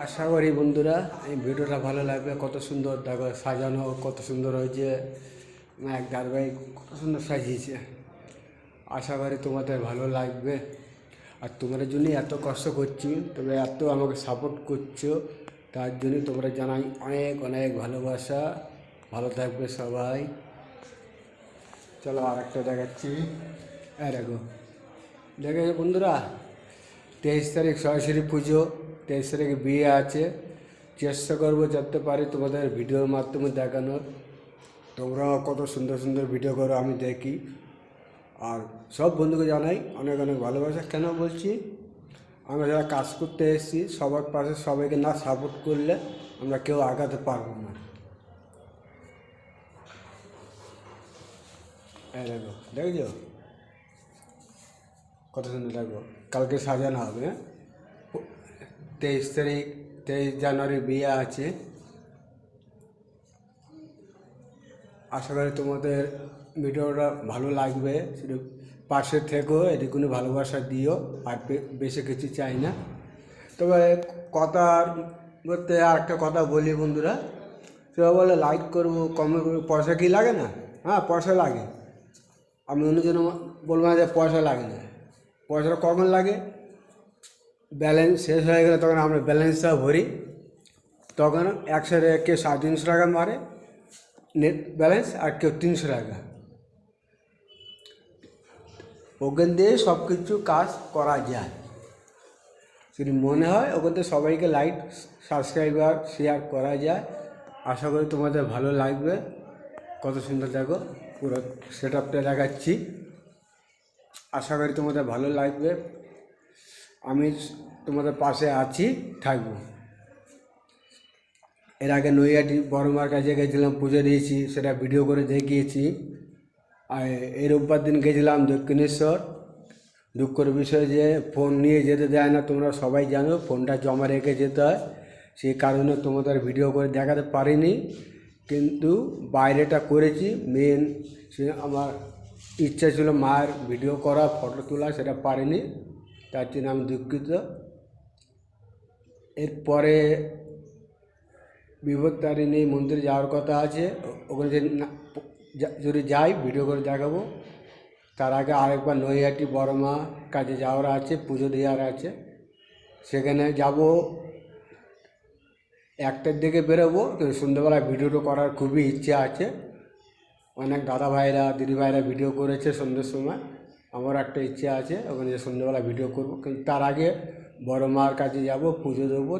আশা করি বন্ধুরা এই ভিডিওটা ভালো লাগবে। কত সুন্দর দেখো সাজানো, কত সুন্দর হয়েছে। এক ধারাবাহিক কত সুন্দর সাজিয়েছে। আশা করি তোমাদের ভালো লাগবে। আর তোমাদের জন্যই এত কষ্ট করছি, তবে এত আমাকে সাপোর্ট করছো, তার জন্য তোমরা জানাই অনেক অনেক ভালোবাসা। ভালো থাকবে সবাই। চলো আর একটা দেখাচ্ছি। দেখো, দেখেছো বন্ধুরা, 23 তারিখ সরস্বতী পুজো, 23 তারিখে বিয়ে আছে। চেষ্টা করবো যাতে পারি তোমাদের ভিডিওর মাধ্যমে দেখানোর। তোমরাও কত সুন্দর সুন্দর ভিডিও করো, আমি দেখি। আর সব বন্ধুকে জানাই অনেক অনেক ভালোবাসা। কেন বলছি, আমরা যারা কাজ করতে এসেছি সবার পাশে সবাইকে না সাপোর্ট করলে আমরা কেউ আগাতে পারবো না। দেখো, দেখছো কত সুন্দর। দেখো, কালকে সাজানো হবে। 23 তারিখ, 23 জানুয়ারি বিয়ে আছে। আশা করি তোমাদের ভিডিওটা ভালো লাগবে। শুধু পাশে থেকেও এদিকে ভালোবাসা দিও। আর বেশি কিছু চাই না। তবে কথার মধ্যে আর একটা কথা বলি বন্ধুরা, কেউ বলে লাইক করবো, কমেন্ট করবো, পয়সা কি লাগে না? হ্যাঁ, পয়সা লাগে। আমি অন্যজন বলবো না যে পয়সা লাগে না। পয়সাটা কখন লাগে? ব্যালেন্স শেষ হয়ে গেলে তখন আমরা ব্যালেন্সটা ভরি। তখন একসাথে কেউ 350 টাকা মারে নেট ব্যালেন্স, আর কেউ 300 টাকা। ওখান দিয়ে সব কিছু কাজ করা যায়। যদি মনে হয় ওখান থেকে সবাইকে লাইক, সাবস্ক্রাইবার, শেয়ার করা যায়। আশা করি তোমাদের ভালো লাগবে। কত সুন্দর দেখো, পুরো সেট আপটা দেখাচ্ছি। আশা করি তোমাদের ভালো লাগবে। আমি তোমাদের পাশে আছি, থাকবো। এর আগে নৈহাটি বড় মার কাছে গেছিলাম, পুজো দিয়েছি, সেটা ভিডিও করে দেখিয়েছি। আর এই রোববার দিন গেছিলাম দক্ষিণেশ্বর। দুঃখের বিষয় যে ফোন নিয়ে যেতে দেয় না, তোমরা সবাই জানো। ফোনটা জমা রেখে যেতে হয়, সেই কারণে তোমাদের ভিডিও করে দেখাতে পারিনি। কিন্তু বাইরেটা করেছি। মেন সে আমার ইচ্ছা ছিল মায়ের ভিডিও করা, ফটো তোলা, সেটা পারিনি। তার জন্য আমি দুঃখিত। এরপরে বিপত্তারিণী মন্দিরে যাওয়ার কথা আছে। ওখানে যদি যাই ভিডিও করে দেখাবো। তার আগে আরেকবার নৈহাটি বড় মা কাছে যাওয়ার আছে, পুজো দেওয়ার আছে। সেখানে যাব। 1টার দিকে বেরোবো, কিন্তু সন্ধ্যেবেলা ভিডিওটা করার খুবই ইচ্ছে আছে। অনেক দাদা ভাইরা, দিদি ভাইরা ভিডিও করেছে সন্ধ্যের সময়। আমার একটা ইচ্ছে আছে ওখানে যে সন্ধ্যেবেলা ভিডিও করব। কিন্তু তার আগে বড় মার কাছে যাব, পুজো দেবো।